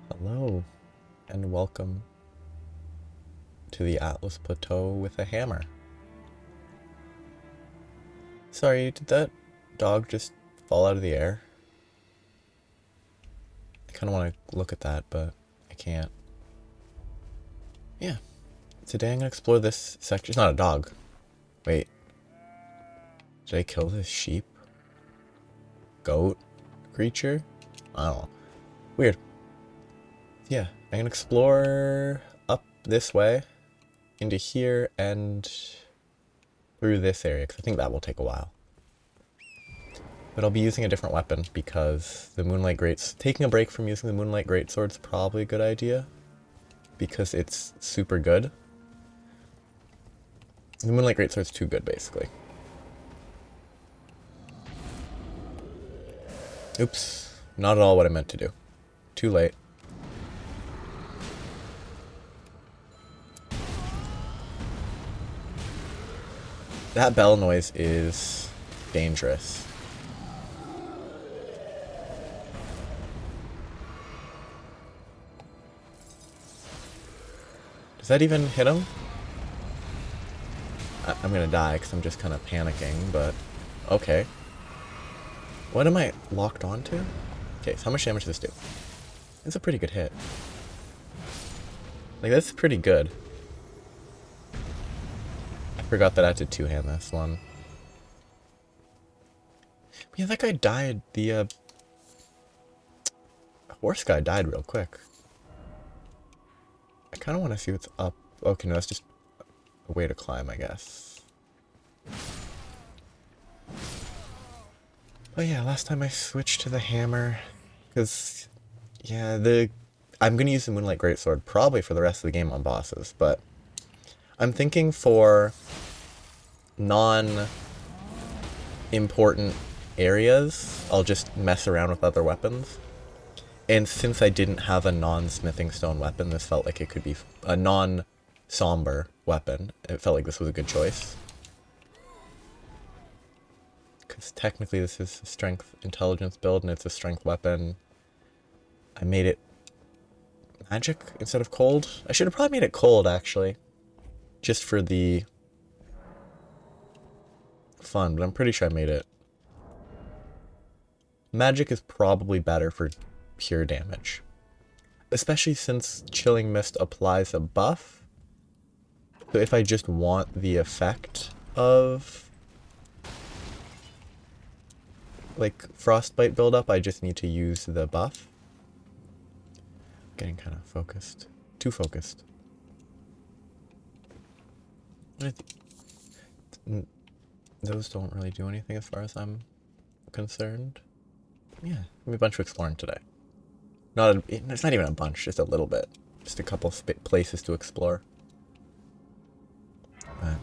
Hello, and welcome to the Atlas Plateau with a hammer. Sorry, did that dog just fall out of the air? I kind of want to look at that, but I can't. Yeah, today I'm going to explore this section. It's not a dog. Wait, did I kill this sheep? Goat? Creature? I don't know. Weird. Yeah, I'm going to explore up this way, into here, and through this area, because I think that will take a while. But I'll be using a different weapon because the taking a break from using the Moonlight Greatsword is probably a good idea because it's super good. The Moonlight Greatsword's too good, basically. Oops, not at all what I meant to do. Too late. That bell noise is dangerous. Does that even hit him? I'm gonna die because I'm just kind of panicking, but okay. What am I locked onto? Okay, so how much damage does this do? It's a pretty good hit. Like, that's pretty good. I forgot that I had to two-hand this one. Yeah, that guy died. The horse guy died real quick. I kind of want to see what's up. Okay, no, that's just a way to climb, I guess. But yeah, last time I switched to the hammer, because, yeah, I'm going to use the Moonlight Greatsword probably for the rest of the game on bosses, but I'm thinking for non-important areas, I'll just mess around with other weapons. And since I didn't have a non-smithing stone weapon, this felt like it could be a non-somber weapon. It felt like this was a good choice. Because technically this is a strength intelligence build and it's a strength weapon. I made it magic instead of cold. I should have probably made it cold, actually. Just for the fun, but I'm pretty sure I made it. Magic is probably better for pure damage. Especially since Chilling Mist applies a buff. So if I just want the effect of like frostbite buildup, I just need to use the buff. Getting kind of focused. Too focused. Those don't really do anything as far as I'm concerned. Yeah, we have a bunch of exploring today. It's not even a bunch, just a little bit. Just a couple places to explore. But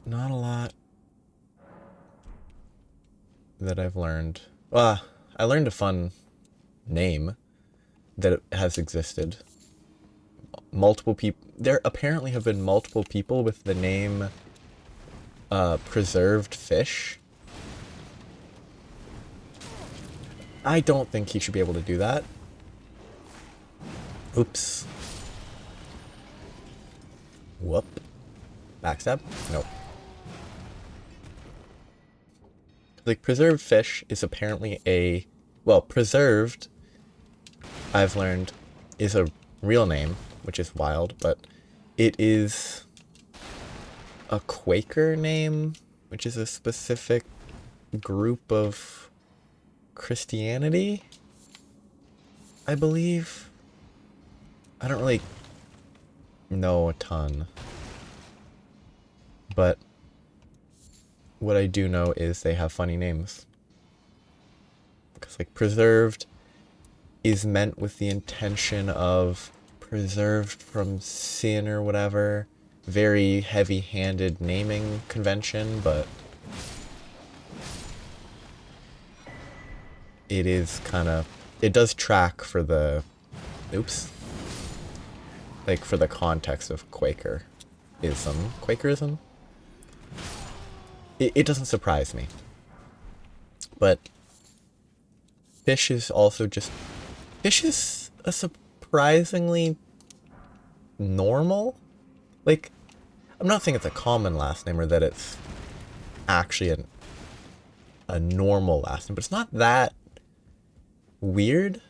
not a lot that I've learned. Well, I learned a fun name that has existed. Multiple people. There apparently have been multiple people with the name Preserved Fish. I don't think he should be able to do that. Oops. Whoop. Backstab? Nope. Like, preserved fish is apparently preserved, I've learned, is a real name, which is wild, but it is a Quaker name, which is a specific group of Christianity, I believe. I don't really know a ton, but what I do know is they have funny names. Because, like, preserved is meant with the intention of preserved from sin or whatever. Very heavy-handed naming convention, but it is kind of... It does track for the... Oops. Like, for the context of Quakerism. Quakerism? It doesn't surprise me. But Fish is also just... Fish is a surprisingly normal? Like, I'm not saying it's a common last name or that it's actually a normal last name, but it's not that weird.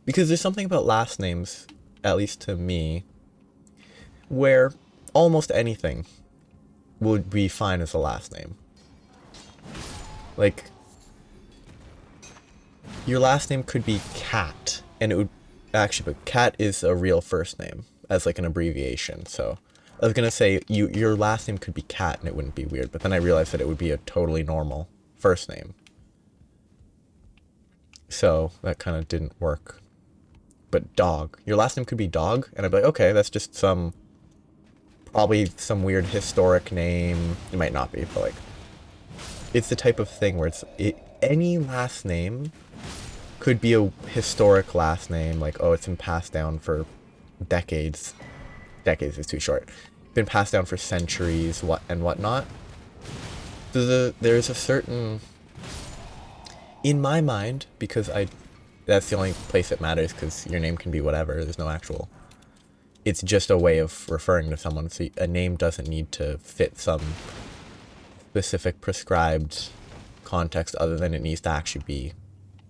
Because there's something about last names, at least to me, where almost anything would be fine as a last name. Like, your last name could be Cat, and it would actually, but Cat is a real first name as like an abbreviation. So I was gonna say your last name could be Cat and it wouldn't be weird, but then I realized that it would be a totally normal first name. So that kind of didn't work. But Dog, your last name could be Dog, and I'd be like, okay, that's just probably some weird historic name. It might not be, but like, it's the type of thing where any last name could be a historic last name, like, oh, it's been passed down for decades. Decades is too short. Been passed down for centuries, and whatnot. There's a certain, in my mind, because that's the only place it matters, because your name can be whatever. There's no actual... It's just a way of referring to someone. So a name doesn't need to fit some specific prescribed context other than it needs to actually be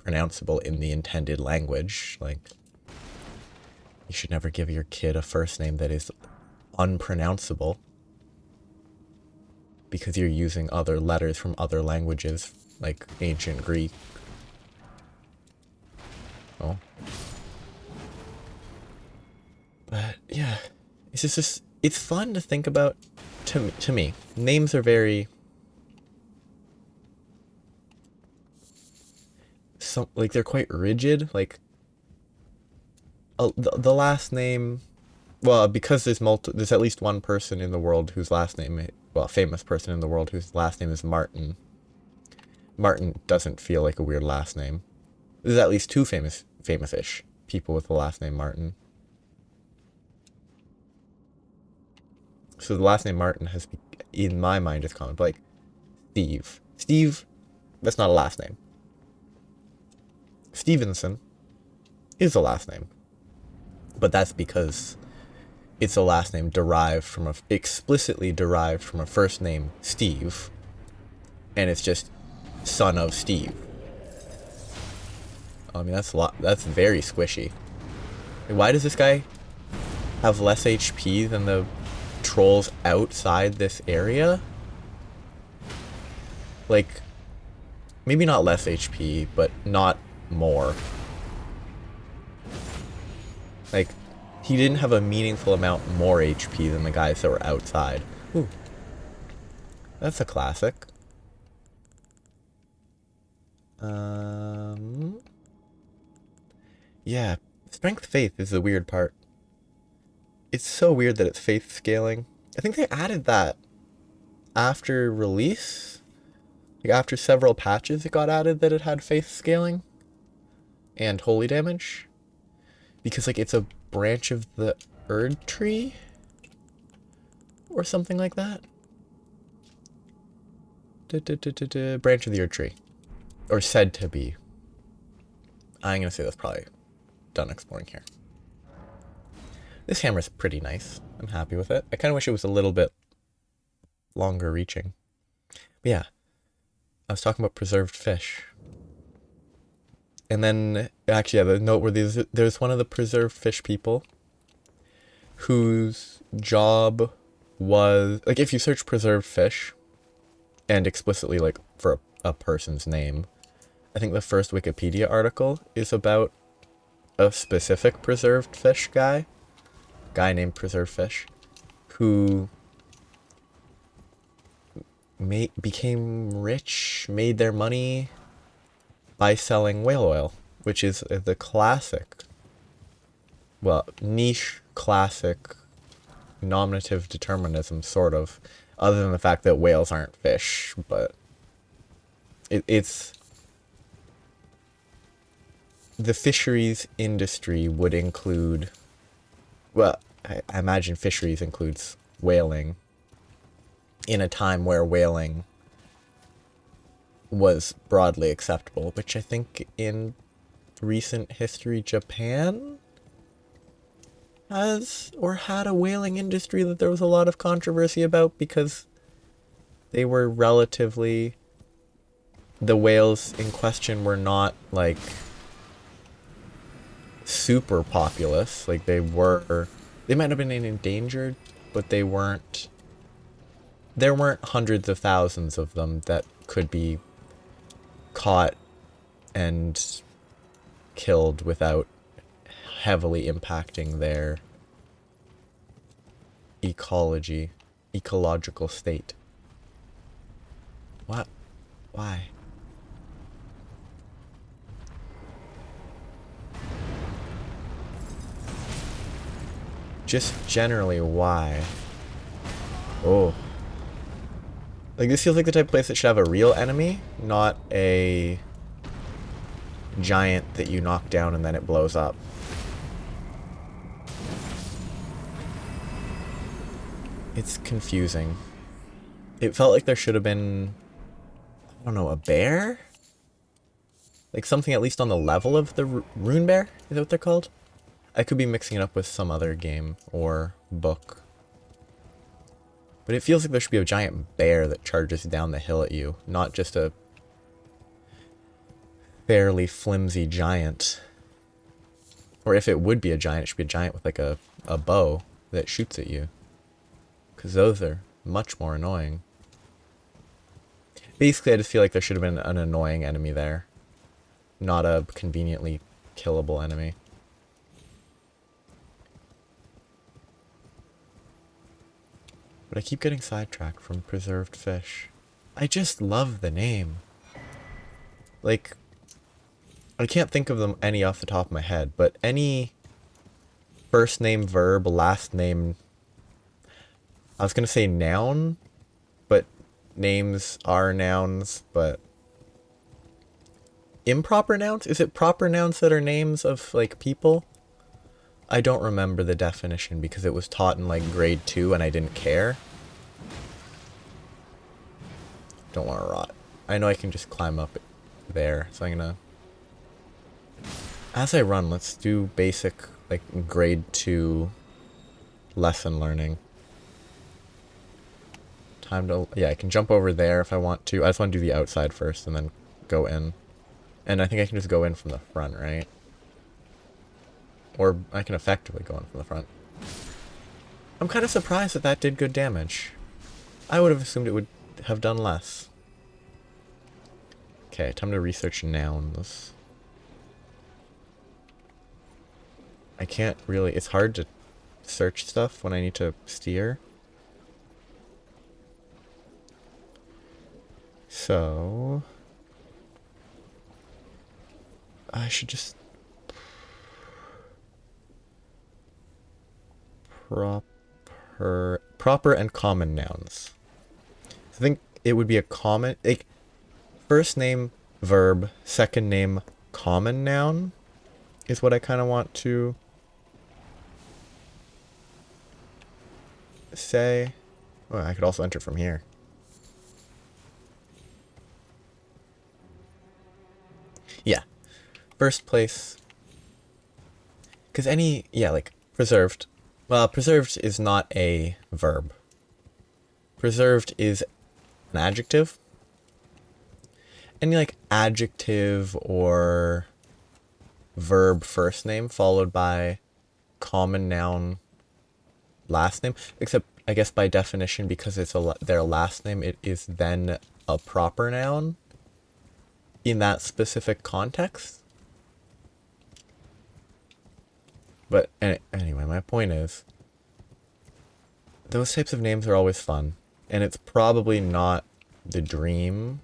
pronounceable in the intended language. Like, you should never give your kid a first name that is unpronounceable because you're using other letters from other languages, like ancient Greek. Oh. But yeah, it's just it's fun to think about. To me, names are very like they're quite rigid. Like the last name, well, because there's at least one person in the world whose last name, well, a famous person in the world whose last name is Martin. Martin doesn't feel like a weird last name. There's at least two famous-ish people with the last name Martin. So the last name Martin has, in my mind, is common. But like Steve, that's not a last name. Stevenson is a last name, but that's because it's a last name explicitly derived from a first name Steve, and it's just son of Steve. I mean, that's very squishy. Why does this guy have less HP than the trolls outside this area? Like, maybe not less HP, but not more. Like, he didn't have a meaningful amount more HP than the guys that were outside. Ooh. That's a classic. Yeah, strength faith is the weird part. It's so weird that it's faith scaling. I think they added that after release. Like after several patches it got added that it had faith scaling and holy damage. Because like it's a branch of the Erd tree or something like that. Branch of the Erd tree. Or said to be. I'm gonna say that's probably done exploring here. This hammer's pretty nice. I'm happy with it. I kind of wish it was a little bit longer reaching. But yeah, I was talking about preserved fish. And then, actually, yeah, the note where there's one of the preserved fish people whose job was, like, if you search preserved fish and explicitly, like, for a person's name, I think the first Wikipedia article is about a specific preserved fish guy named Preserved Fish, who became rich, made their money by selling whale oil, which is the classic, well, niche classic nominative determinism, sort of, other than the fact that whales aren't fish, but it's the fisheries industry would include, well, I imagine fisheries includes whaling in a time where whaling was broadly acceptable, which I think in recent history Japan has or had a whaling industry that there was a lot of controversy about because they were relatively, the whales in question were not like super populous. Like they might have been endangered, but there weren't hundreds of thousands of them that could be caught and killed without heavily impacting their ecological state. What? Why? Just generally, why? Oh. Like, this feels like the type of place that should have a real enemy, not a giant that you knock down and then it blows up. It's confusing. It felt like there should have been, I don't know, a bear? Like something at least on the level of the rune bear? Is that what they're called? I could be mixing it up with some other game or book. But it feels like there should be a giant bear that charges down the hill at you, not just a fairly flimsy giant. Or if it would be a giant, it should be a giant with like a bow that shoots at you. Because those are much more annoying. Basically, I just feel like there should have been an annoying enemy there. Not a conveniently killable enemy. But I keep getting sidetracked from preserved fish. I just love the name. Like, I can't think of them any off the top of my head, but any first name verb, last name, I was going to say noun, but names are nouns, but improper nouns? Is it proper nouns that are names of, like, people? I don't remember the definition because it was taught in, like, grade 2 and I didn't care. Don't want to rot. I know I can just climb up there, so I'm gonna... As I run, let's do basic, like, grade 2 lesson learning. Time to... Yeah, I can jump over there if I want to. I just want to do the outside first and then go in. And I think I can just go in from the front, right? Or I can effectively go in from the front. I'm kind of surprised that that did good damage. I would have assumed it would have done less. Okay, time to research nouns. I can't really... It's hard to search stuff when I need to steer. So... I should just... Proper and common nouns. I think it would be a common... Like, first name, verb, second name, common noun is what I kind of want to say. Well, I could also enter from here. Yeah. First place. Because any... Yeah, like, preserved. Well, preserved is not a verb. Preserved is an adjective. Any, like, adjective or verb first name followed by common noun last name. Except, I guess by definition, because it's their last name, it is then a proper noun in that specific context. But anyway, my point is, those types of names are always fun. And it's probably not the dream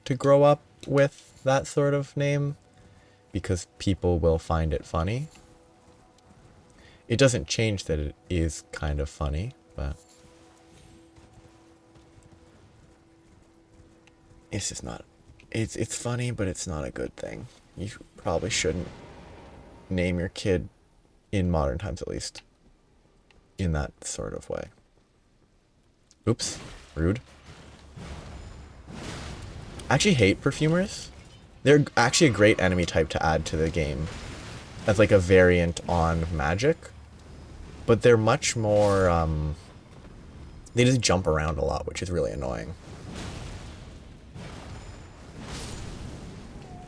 to grow up with that sort of name, because people will find it funny. It doesn't change that it is kind of funny, but it's just not... It's funny, but it's not a good thing. You probably shouldn't name your kid, in modern times at least, in that sort of way. Oops. Rude. I actually hate perfumers. They're actually a great enemy type to add to the game as like a variant on magic, but they're much more, they just jump around a lot, which is really annoying.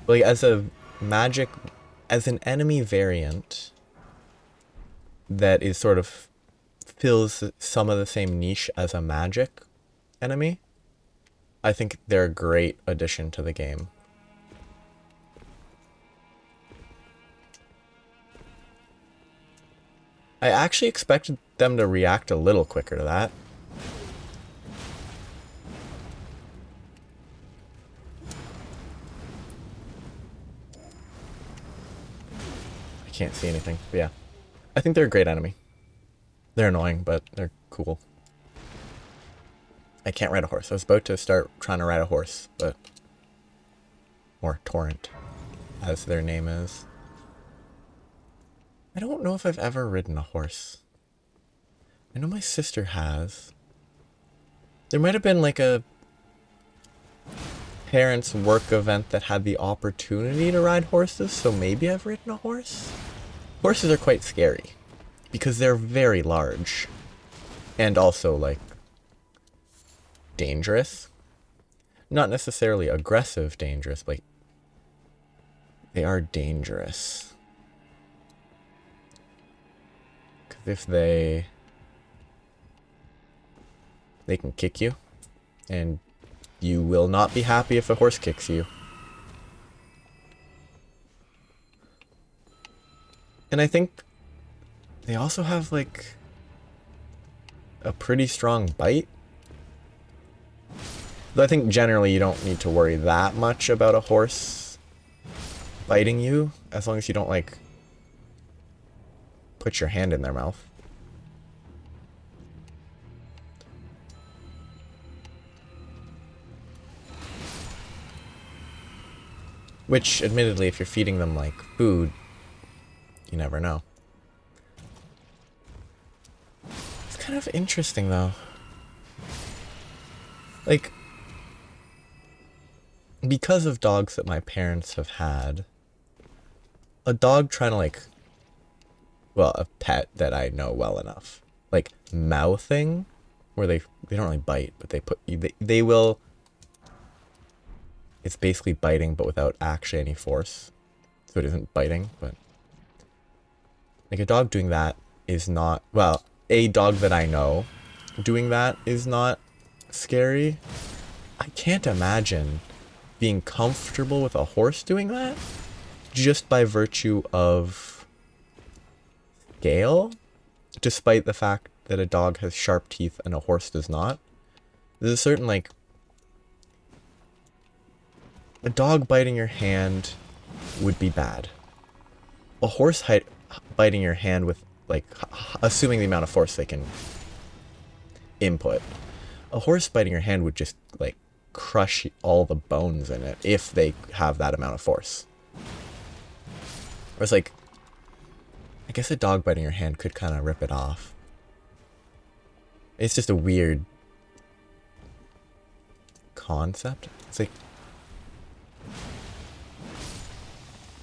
Like, as a magic, as an enemy variant that is sort of fills some of the same niche as a magic enemy, I think they're a great addition to the game. I actually expected them to react a little quicker to that. I can't see anything, but yeah. I think they're a great enemy. They're annoying, but they're cool. I can't ride a horse. I was about to start trying to ride a horse, but... Or torrent, as their name is. I don't know if I've ever ridden a horse. I know my sister has. There might have been like a parents' work event that had the opportunity to ride horses, so maybe I've ridden a horse? Horses are quite scary because they're very large and also like dangerous. Not necessarily aggressive dangerous, but like, they are dangerous. If they can kick you, and you will not be happy if a horse kicks you. And I think they also have like a pretty strong bite. Though I think generally you don't need to worry that much about a horse biting you, as long as you don't like put your hand in their mouth. Which, admittedly, if you're feeding them like food, you never know. It's kind of interesting though. Like, because of dogs that my parents have had, a dog trying to like, well, a pet that I know well enough, like mouthing, where they don't really bite, but they will, it's basically biting but without actually any force, so it isn't biting. But like a dog doing that is not, well, a dog that I know doing that is not scary. I can't imagine being comfortable with a horse doing that just by virtue of scale, despite the fact that a dog has sharp teeth and a horse does not. There's a certain, like, a dog biting your hand would be bad. A horse biting your hand with, like, assuming the amount of force they can input, a horse biting your hand would just, like, crush all the bones in it if they have that amount of force. Whereas, like, I guess a dog biting your hand could kind of rip it off. It's just a weird concept. It's like,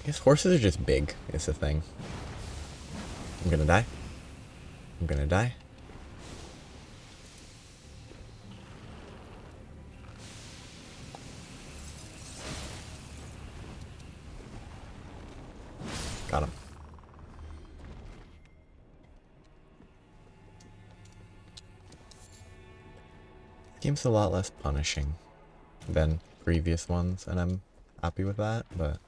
I guess horses are just big, is the thing. I'm gonna die. I'm gonna die. Got him. This game's a lot less punishing than previous ones, and I'm happy with that, but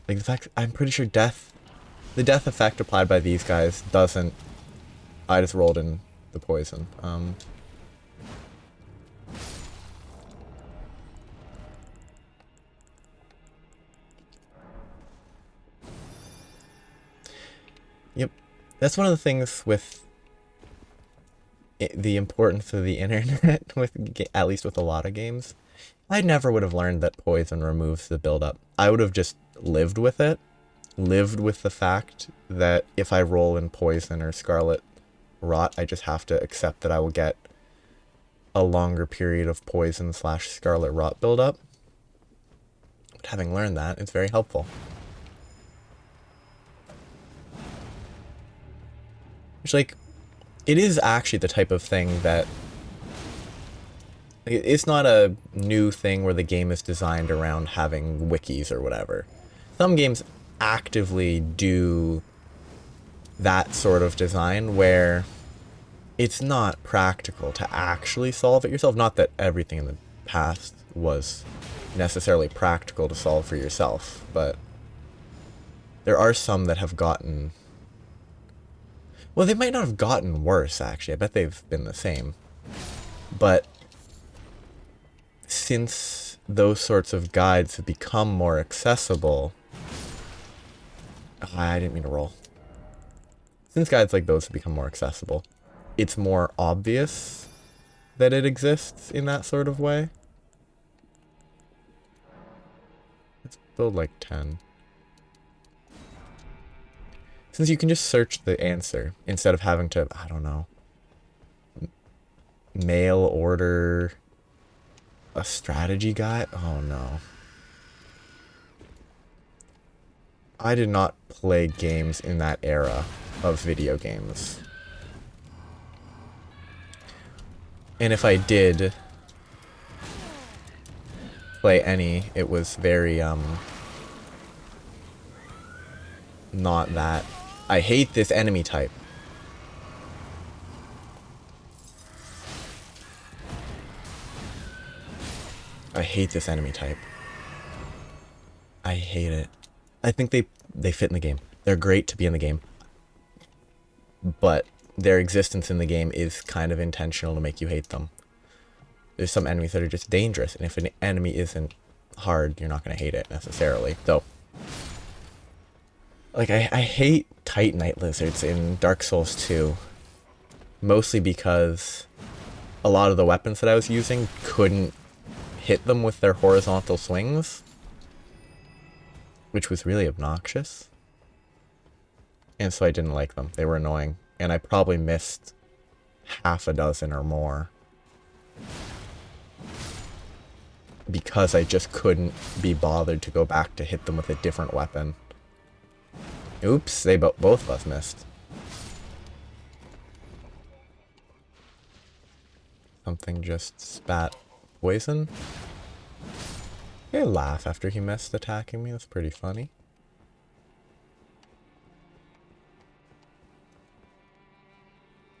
like the fact, I'm pretty sure the death effect applied by these guys doesn't, I just rolled in the poison. Yep, that's one of the things with the importance of the internet, with at least with a lot of games. I never would have learned that poison removes the buildup. I would have just lived with it. Lived with the fact that if I roll in poison or scarlet rot, I just have to accept that I will get a longer period of poison / scarlet rot buildup. But having learned that, it's very helpful. Which, like, it is actually the type of thing that... It's not a new thing where the game is designed around having wikis or whatever. Some games actively do that sort of design where it's not practical to actually solve it yourself. Not that everything in the past was necessarily practical to solve for yourself, but there are some that have gotten... Well, they might not have gotten worse, actually. I bet they've been the same. But since those sorts of guides have become more accessible... Oh, I didn't mean to roll. Since guides like those have become more accessible, it's more obvious that it exists in that sort of way. Let's build like 10. Since you can just search the answer instead of having to, I don't know, mail order a strategy guide. Oh no. I did not play games in that era of video games. And if I did play any, it was very, not that. I hate this enemy type. I hate this enemy type. I hate it. I think they fit in the game. They're great to be in the game. But their existence in the game is kind of intentional to make you hate them. There's some enemies that are just dangerous, and if an enemy isn't hard, you're not going to hate it necessarily. Though, like, I hate Titanite lizards in Dark Souls 2. Mostly because a lot of the weapons that I was using couldn't hit them with their horizontal swings, which was really obnoxious. And so I didn't like them. They were annoying. And I probably missed half a dozen or more because I just couldn't be bothered to go back to hit them with a different weapon. Oops, they both of us missed. Something just spat poison. I laugh after he missed attacking me. That's pretty funny.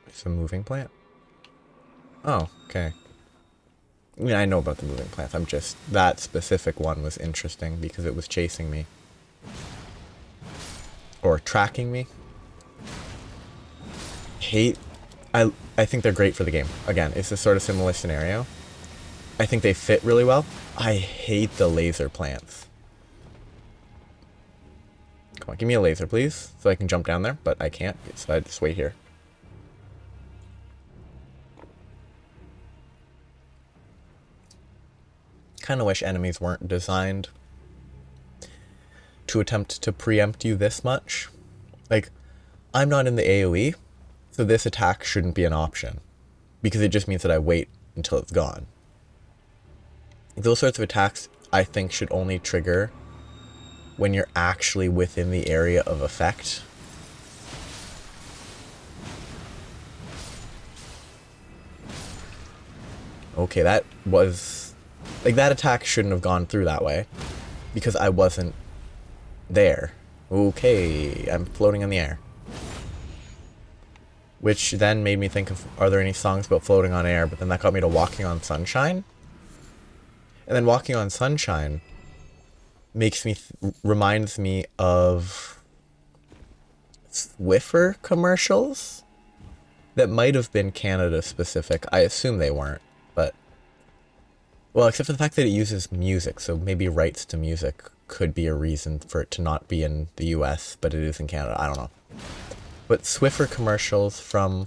It's a moving plant. Oh, okay. I mean, I know about the moving plants. I'm just... That specific one was interesting because it was chasing me. Or tracking me. I think they're great for the game. Again, it's a sort of similar scenario. I think they fit really well. I hate the laser plants. Come on, give me a laser, please. So I can jump down there, but I can't. So I just wait here. Kind of wish enemies weren't designed to attempt to preempt you this much. Like, I'm not in the AoE, so this attack shouldn't be an option. Because it just means that I wait until it's gone. Those sorts of attacks, I think, should only trigger when you're actually within the area of effect. Okay, that was... Like, that attack shouldn't have gone through that way. Because I wasn't there. Okay, I'm floating in the air. Which then made me think of, are there any songs about floating on air? But then that got me to Walking on Sunshine. And then Walking on Sunshine makes me, reminds me of Swiffer commercials that might have been Canada specific. I assume they weren't, but, well, except for the fact that it uses music, so maybe rights to music could be a reason for it to not be in the US, but it is in Canada. I don't know. But Swiffer commercials from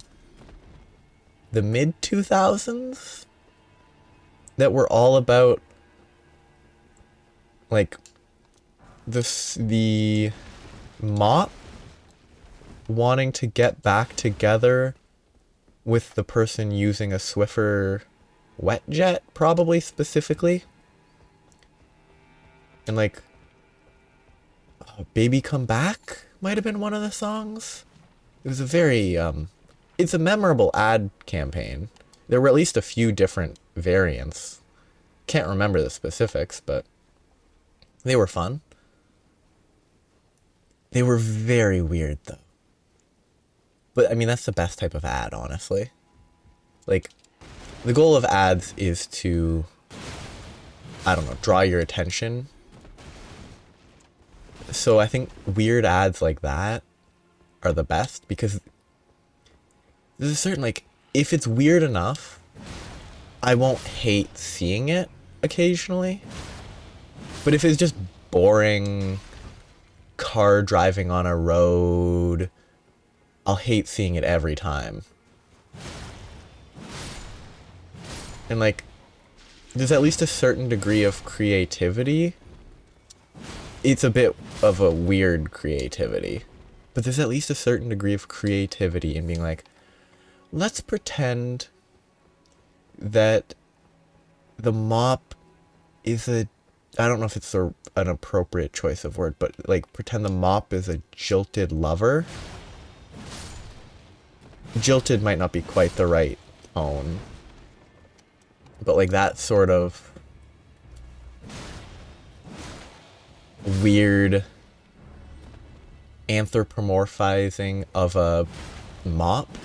the mid-2000s that were all about, like, the mop wanting to get back together with the person using a Swiffer wet jet, probably specifically. And like, oh, Baby Come Back might have been one of the songs. It was a very, it's a memorable ad campaign. There were at least a few different variants. Can't remember the specifics, but they were fun. They were very weird, though. But, I mean, that's the best type of ad, honestly. Like, the goal of ads is to, I don't know, draw your attention. So I think weird ads like that are the best, because there's a certain, like, if it's weird enough, I won't hate seeing it occasionally. But if it's just boring car driving on a road, I'll hate seeing it every time. And like, there's at least a certain degree of creativity. It's a bit of a weird creativity, but there's at least a certain degree of creativity in being like, let's pretend that the mop is a, I don't know if it's an appropriate choice of word, but like, pretend the mop is a jilted lover. Jilted might not be quite the right tone, but like that sort of weird anthropomorphizing of a mop.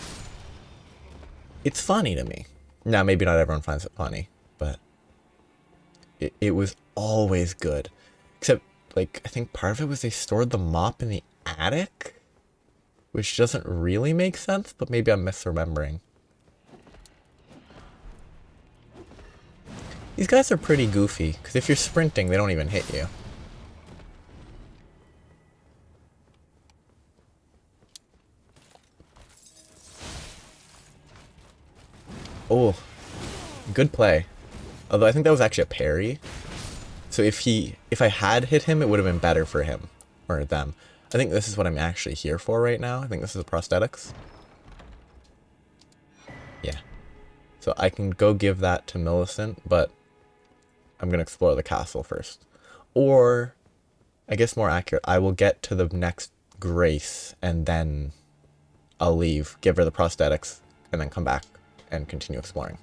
It's funny to me. Now, maybe not everyone finds it funny, but it was always good. Except, like, I think part of it was they stored the mop in the attic, which doesn't really make sense, but maybe I'm misremembering. These guys are pretty goofy, because if you're sprinting, they don't even hit you. Oh, good play. Although I think that was actually a parry. So if I had hit him, it would have been better for him, or them. I think this is what I'm actually here for right now. I think this is the prosthetics. Yeah. So I can go give that to Millicent, but I'm going to explore the castle first. Or, I guess more accurate, I will get to the next Grace, and then I'll leave, give her the prosthetics, and then come back and continue exploring.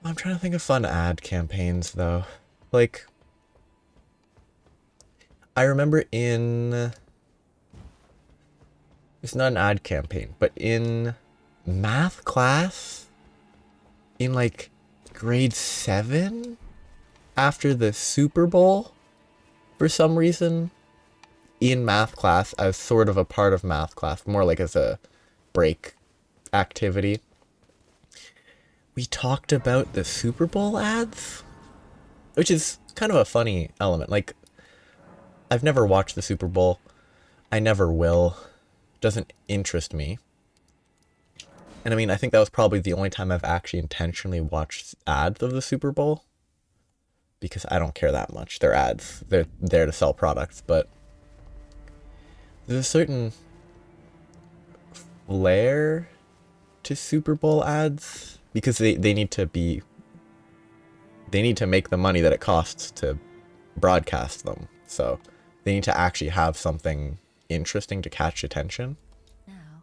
I'm trying to think of fun ad campaigns, though. Like, I remember in... It's not an ad campaign, but in math class, in like grade 7, after the Super Bowl, for some reason, in math class, as sort of a part of math class, more like as a break activity, we talked about the Super Bowl ads, which is kind of a funny element. Like, I've never watched the Super Bowl. I never will. Doesn't interest me. And I mean, I think that was probably the only time I've actually intentionally watched ads of the Super Bowl, because I don't care that much. They're ads. They're there to sell products, but there's a certain flair to Super Bowl ads, because they need to make the money that it costs to broadcast them. So they need to actually have something interesting to catch attention. Now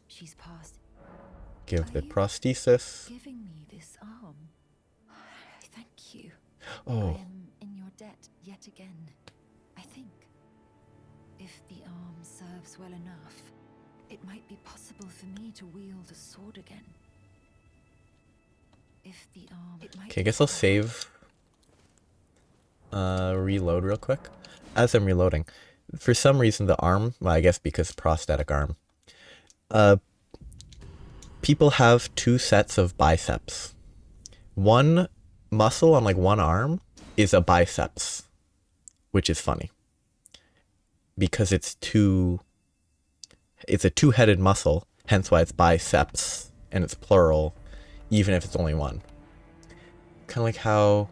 she's past. Give the prosthesis. Giving me this arm. Thank you. Oh. I am in your debt yet again. I think if the arm serves well enough, it might be possible for me to wield a sword again. If the arm... Okay, I guess I'll save. Reload real quick. As I'm reloading, for some reason the arm, well, I guess because prosthetic arm, people have 2 sets of biceps. One muscle on like one arm is a biceps, which is funny, because it's a two-headed muscle, hence why it's biceps, and it's plural, even if it's only one. Kind of like how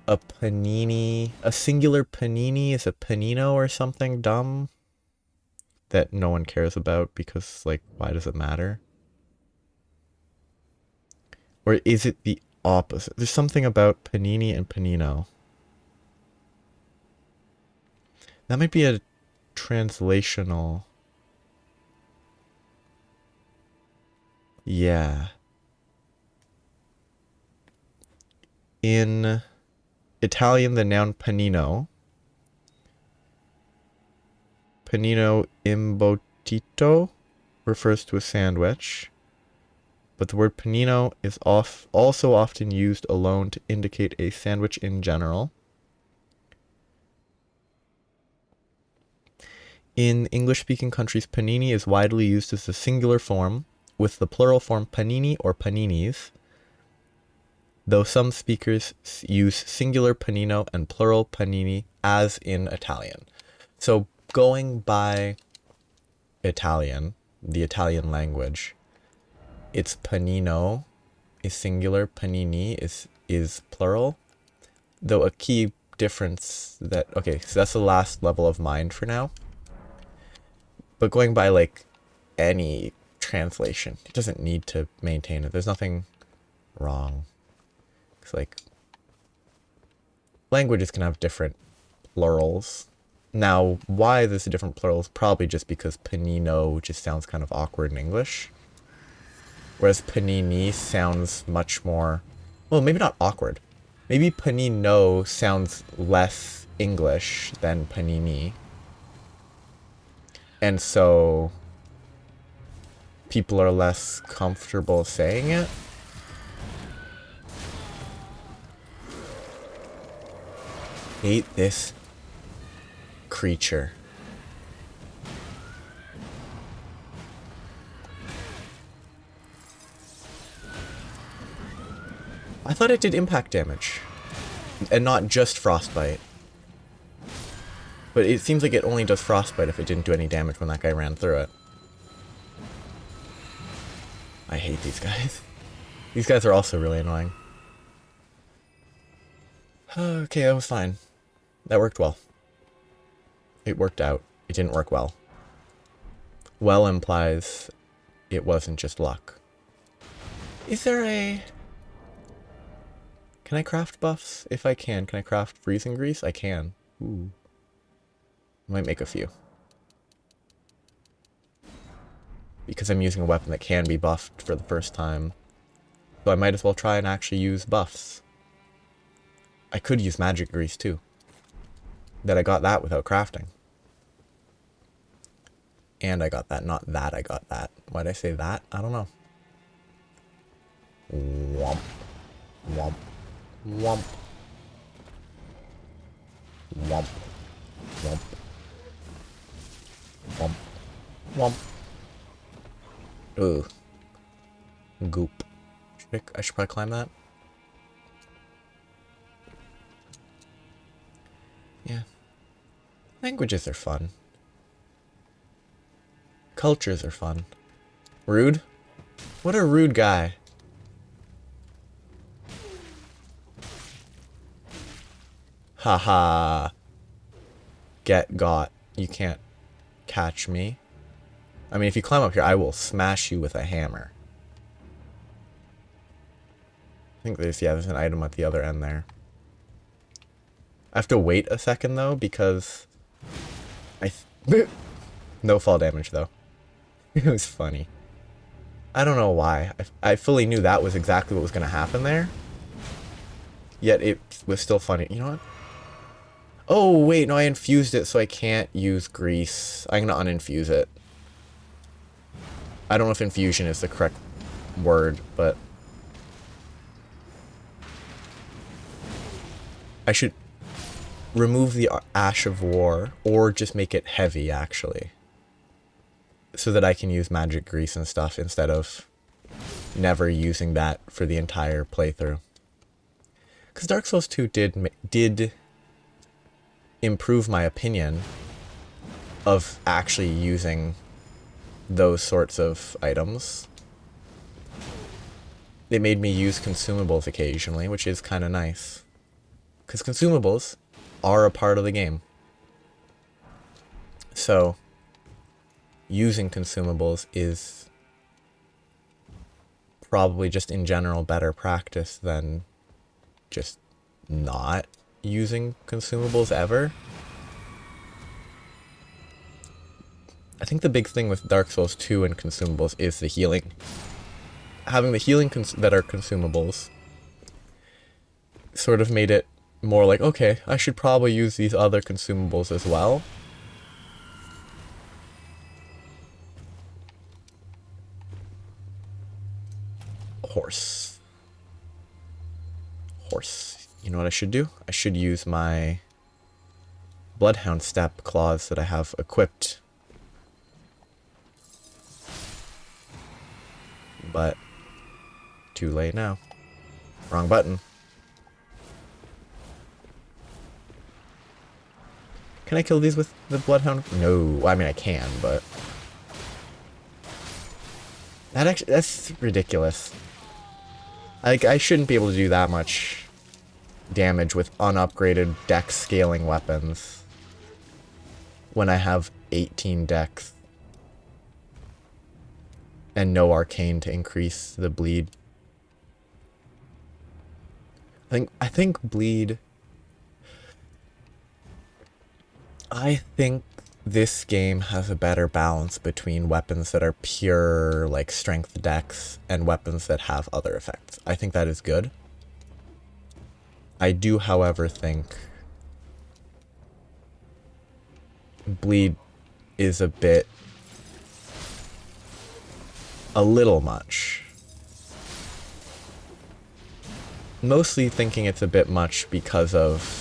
a panini, a singular panini is a panino or something dumb that no one cares about because, like, why does it matter? Or is it the opposite. There's something about panini and panino. That might be a translational. Yeah. In Italian, the noun panino imbottito refers to a sandwich, but the word panino is also often used alone to indicate a sandwich in general. In English-speaking countries, panini is widely used as the singular form, with the plural form panini or paninis, though some speakers use singular panino and plural panini as in Italian. So going by Italian, the Italian language, it's panino is singular, panini is plural, though a key difference that, okay, so that's the last level of mind for now. But going by like any translation, it doesn't need to maintain it. There's nothing wrong. It's like languages can have different plurals. Now, why there's a different plurals? Probably just because panino just sounds kind of awkward in English. Whereas panini sounds much more, well, maybe not awkward. Maybe panino sounds less English than panini. And so people are less comfortable saying it. Hate this creature. I thought it did impact damage. And not just frostbite. But it seems like it only does frostbite if it didn't do any damage when that guy ran through it. I hate these guys. These guys are also really annoying. Okay, that was fine. That worked well. It worked out. It didn't work well. Well implies it wasn't just luck. Is there a... Can I craft buffs? If I can I craft freezing grease? I can. Ooh. I might make a few. Because I'm using a weapon that can be buffed for the first time. So I might as well try and actually use buffs. I could use magic grease too. That I got that without crafting. And I got that, not that I got that. Why'd I say that? I don't know. Womp. Womp. Womp. Womp. Womp. Womp. Womp. Ooh. Goop. I should probably climb that. Yeah. Languages are fun. Cultures are fun. Rude? What a rude guy. Haha. Get got. You can't catch me. I mean, if you climb up here, I will smash you with a hammer. I think there's an item at the other end there. I have to wait a second, though, because no fall damage, though. It was funny. I don't know why. I fully knew that was exactly what was going to happen there. Yet it was still funny. You know what? Oh, wait, no, I infused it, so I can't use grease. I'm going to uninfuse it. I don't know if infusion is the correct word, but... I should remove the Ash of War, or just make it heavy, actually. So that I can use magic grease and stuff instead of never using that for the entire playthrough. Because Dark Souls 2 did improve my opinion of actually using those sorts of items. It made me use consumables occasionally, which is kind of nice. Because consumables are a part of the game. So, using consumables is probably just in general better practice than just not using consumables ever. I think the big thing with Dark Souls 2 and consumables is the healing. Having the healing that are consumables sort of made it more like, okay, I should probably use these other consumables as well. Horse. You know what I should do? I should use my Bloodhound Step claws that I have equipped. But too late now. Wrong button. Can I kill these with the Bloodhound? No, I mean I can, but that's ridiculous. Like, I shouldn't be able to do that much damage with unupgraded dex scaling weapons when I have 18 dex and no arcane to increase the bleed. I think bleed. I think this game has a better balance between weapons that are pure, like, strength dex and weapons that have other effects. I think that is good. I do, however, think bleed is a little much. Mostly thinking it's a bit much because of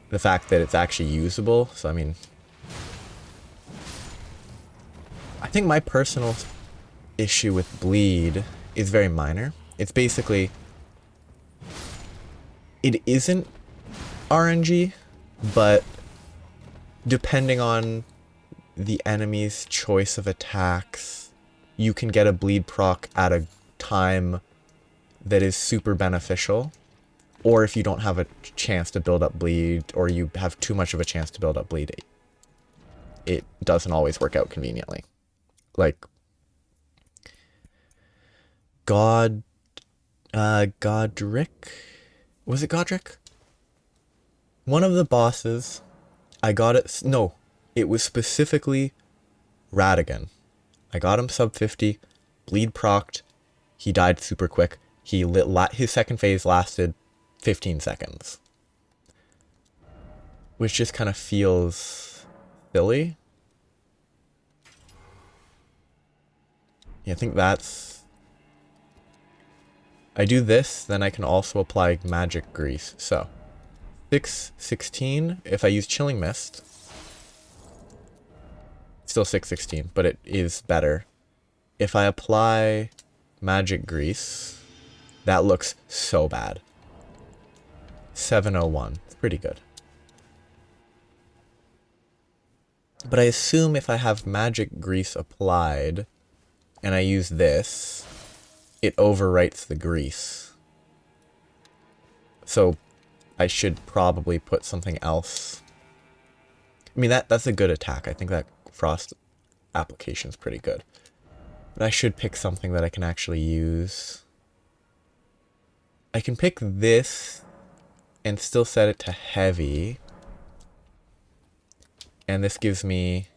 the fact that it's actually usable. So, I mean, I think my personal issue with bleed is very minor. It's basically, it isn't RNG, but depending on the enemy's choice of attacks, you can get a bleed proc at a time that is super beneficial. Or if you don't have a chance to build up bleed, or you have too much of a chance to build up bleed, it doesn't always work out conveniently. Like, Godric? Was it Godric? One of the bosses, I got it, no, it was specifically Radigan. I got him sub 50, bleed procced, he died super quick. His second phase lasted 15 seconds. Which just kind of feels silly. Yeah, I think that's... I do this, then I can also apply magic grease. So, 616, if I use Chilling Mist, still 616, but it is better. If I apply magic grease, that looks so bad. 701. It's pretty good. But I assume if I have magic grease applied and I use this, it overwrites the grease. So I should probably put something else. I mean, that's a good attack. I think that frost application is pretty good. But I should pick something that I can actually use. I can pick this and still set it to heavy. And this gives me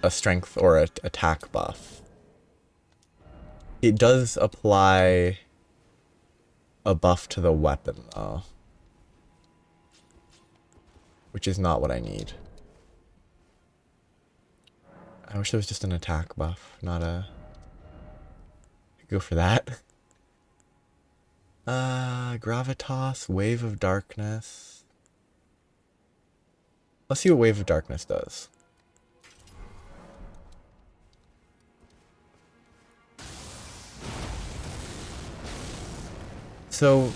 a strength or an attack buff. It does apply a buff to the weapon, though. Which is not what I need. I wish there was just an attack buff, not a... Go for that. Gravitas, Wave of Darkness. Let's see what Wave of Darkness does. So,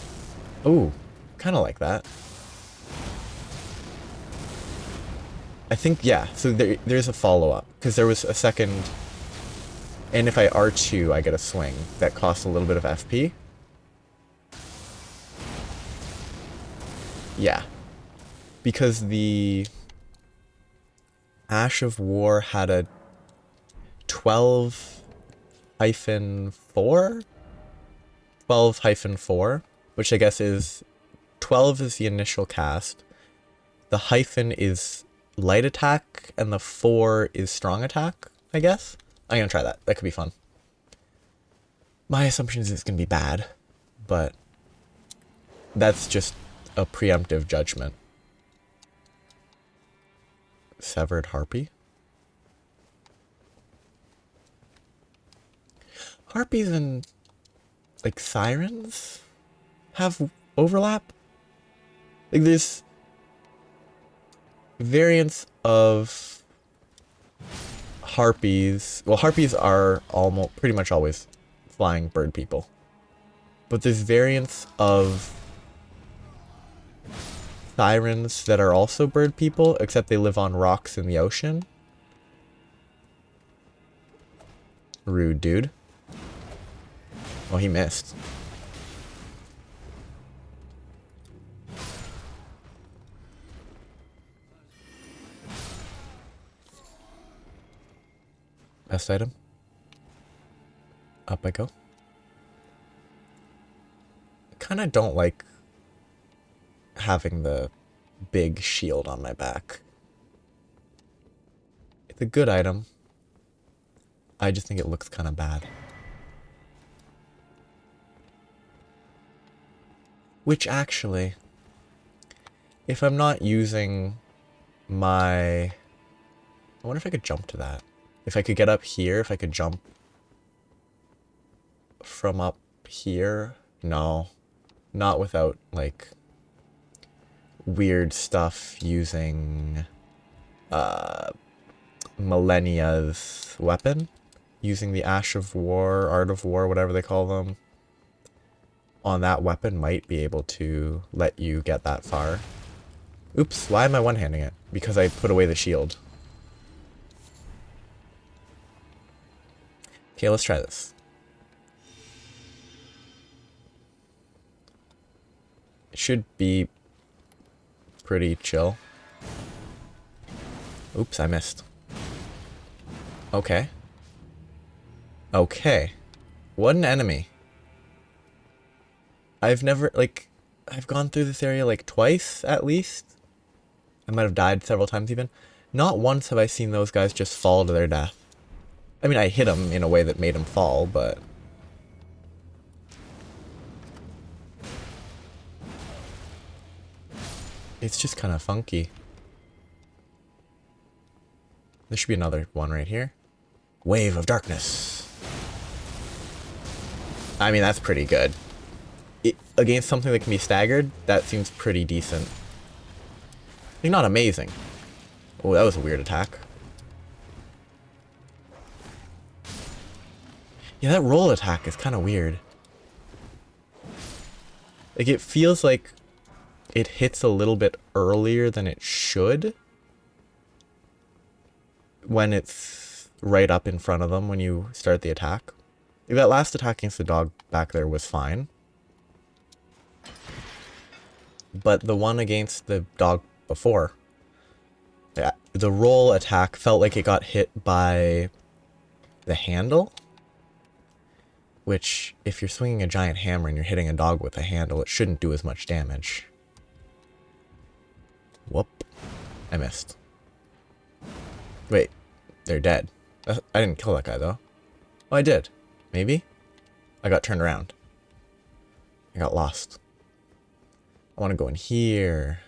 oh, kind of like that. I think, yeah, so there's a follow-up, because there was a second, and if I R2, I get a swing that costs a little bit of FP. Yeah, because the Ash of War had a 12 12-4? 12-4, which I guess is 12 is the initial cast. The hyphen is light attack, and the 4 is strong attack, I guess. I'm gonna try that. That could be fun. My assumption is it's gonna be bad, but that's just a preemptive judgment. Severed harpy? Harpies and, like, sirens have overlap? Like, there's variants of harpies. Well, harpies are almost pretty much always flying bird people. But there's variants of sirens that are also bird people, except they live on rocks in the ocean. Rude, dude. Oh, he missed. Best item. Up I go. Kinda don't like having the big shield on my back. It's a good item. I just think it looks kind of bad. Which actually, if I'm not using my... I wonder if I could jump to that. If I could get up here, if I could jump from up here. No. Not without, like, weird stuff using Millennia's weapon. Using the Ash of War, Art of War, whatever they call them. On that weapon might be able to let you get that far. Oops, why am I one-handing it? Because I put away the shield. Okay, let's try this. It should be pretty chill. Oops, I missed. Okay. Okay. What an enemy. I've never, like, I've gone through this area like twice at least. I might have died several times even. Not once have I seen those guys just fall to their death. I mean, I hit them in a way that made them fall, but... it's just kind of funky. There should be another one right here. Wave of Darkness. I mean, that's pretty good. Against something that can be staggered, that seems pretty decent. Like, not amazing. Oh, that was a weird attack. Yeah, that roll attack is kind of weird. Like, it feels like it hits a little bit earlier than it should when it's right up in front of them when you start the attack. Like, that last attack against the dog back there was fine. But the one against the dog before, the roll attack felt like it got hit by the handle. Which, if you're swinging a giant hammer and you're hitting a dog with a handle, it shouldn't do as much damage. Whoop. I missed. Wait, they're dead. I didn't kill that guy, though. Oh, I did. Maybe? I got turned around. I got lost. I want to go in here.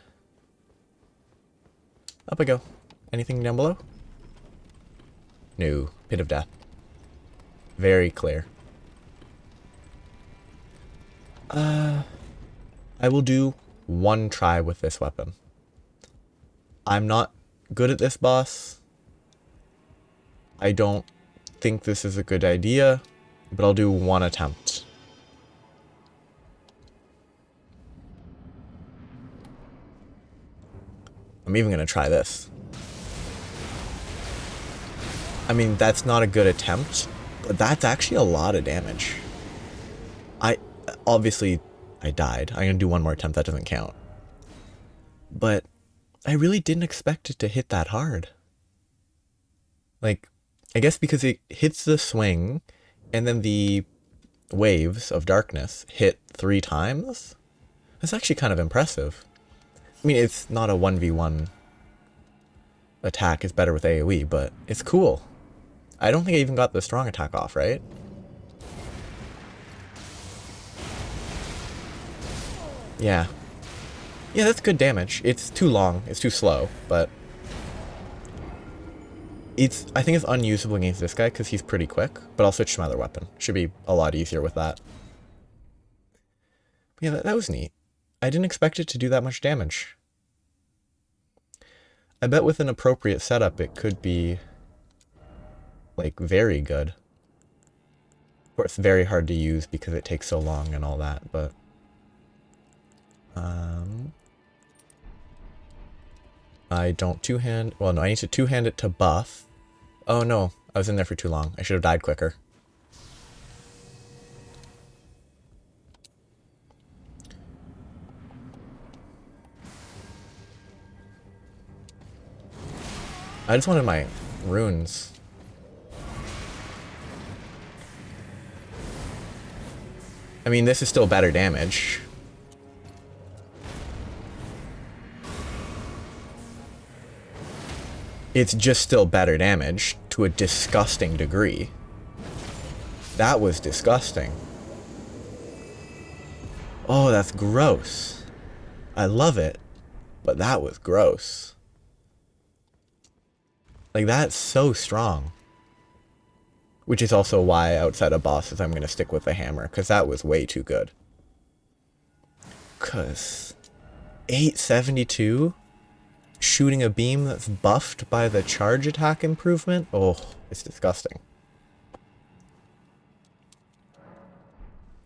Up I go. Anything down below? No. Pit of Death. Very clear. I will do one try with this weapon. I'm not good at this boss. I don't think this is a good idea, but I'll do one attempt. I'm even gonna try this. I mean, that's not a good attempt, but that's actually a lot of damage. Obviously, I died. I'm gonna do one more attempt, that doesn't count. But I really didn't expect it to hit that hard. Like, I guess because it hits the swing, and then the waves of darkness hit 3 times? That's actually kind of impressive. I mean, it's not a 1v1 attack, it's better with AoE, but it's cool. I don't think I even got the strong attack off, right? Yeah. Yeah, that's good damage. It's too long, it's too slow, but I think it's unusable against this guy because he's pretty quick, but I'll switch to my other weapon. Should be a lot easier with that. But yeah, that was neat. I didn't expect it to do that much damage. I bet with an appropriate setup it could be, like, very good. Of course, very hard to use because it takes so long and all that, but... I don't two-hand... Well, no, I need to two-hand it to buff. Oh no, I was in there for too long. I should have died quicker. I just wanted my runes. I mean, this is still better damage. It's just still better damage to a disgusting degree. That was disgusting. Oh, that's gross. I love it, but that was gross. Like, that's so strong. Which is also why outside of bosses I'm going to stick with the hammer, because that was way too good. Because 872? Shooting a beam that's buffed by the charge attack improvement? Oh, it's disgusting.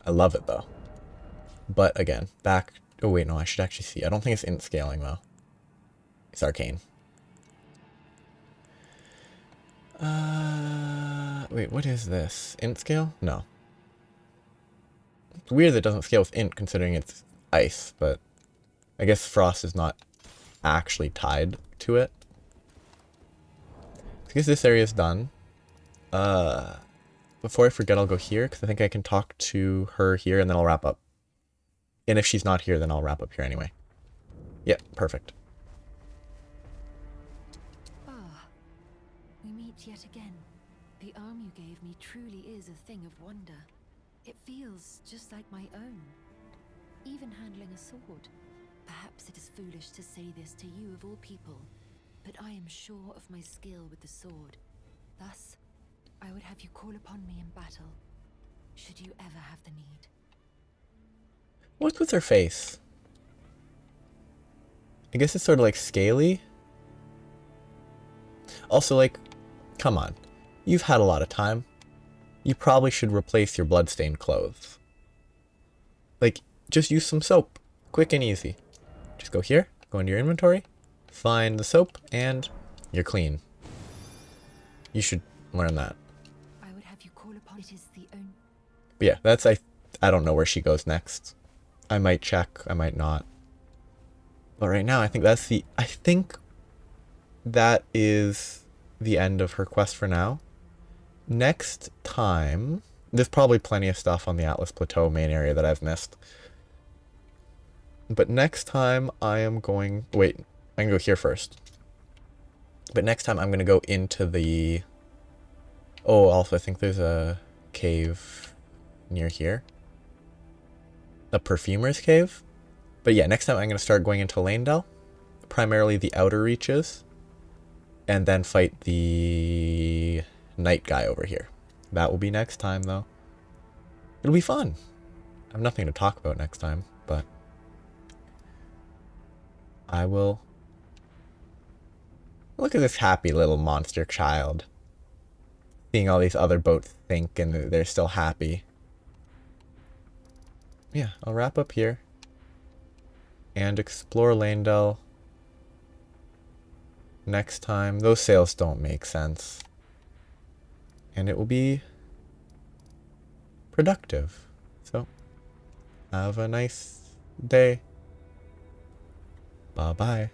I love it though. But again, back... Oh wait, no, I should actually see. I don't think it's int scaling though. It's arcane. Wait, what is this? Int scale? No. It's weird that it doesn't scale with int considering it's ice, but I guess frost is not actually tied to it. I guess this area is done. Before I forget, I'll go here because I think I can talk to her here and then I'll wrap up. And if she's not here, then I'll wrap up here anyway. Yeah, perfect. Ah, we meet yet again. The arm you gave me truly is a thing of wonder. It feels just like my own. Even handling a sword. Perhaps it is foolish to say this to you of all people, but I am sure of my skill with the sword. Thus, I would have you call upon me in battle, should you ever have the need. What's with her face? I guess it's sort of like scaly. Also, like, come on. You've had a lot of time. You probably should replace your bloodstained clothes. Like, just use some soap. Quick and easy. Just go here, go into your inventory, find the soap, and you're clean. You should learn that. I would have you call upon it is the only... But yeah, that's... I don't know where she goes next. I might check, I might not. But right now, I think that's the... I think that is the end of her quest for now. Next time... There's probably plenty of stuff on the Atlas Plateau main area that I've missed. But next time I am going... Wait, I can go here first. But next time I'm going to go into the... Oh, also I think there's a cave near here. A perfumer's cave. But yeah, next time I'm going to start going into Lanedell. Primarily the outer reaches. And then fight the night guy over here. That will be next time though. It'll be fun. I have nothing to talk about next time, but... I will... Look at this happy little monster child. Seeing all these other boats think and they're still happy. Yeah, I'll wrap up here. And explore Lanedell. Next time. Those sails don't make sense. And it will be productive. So, have a nice day. Bye-bye.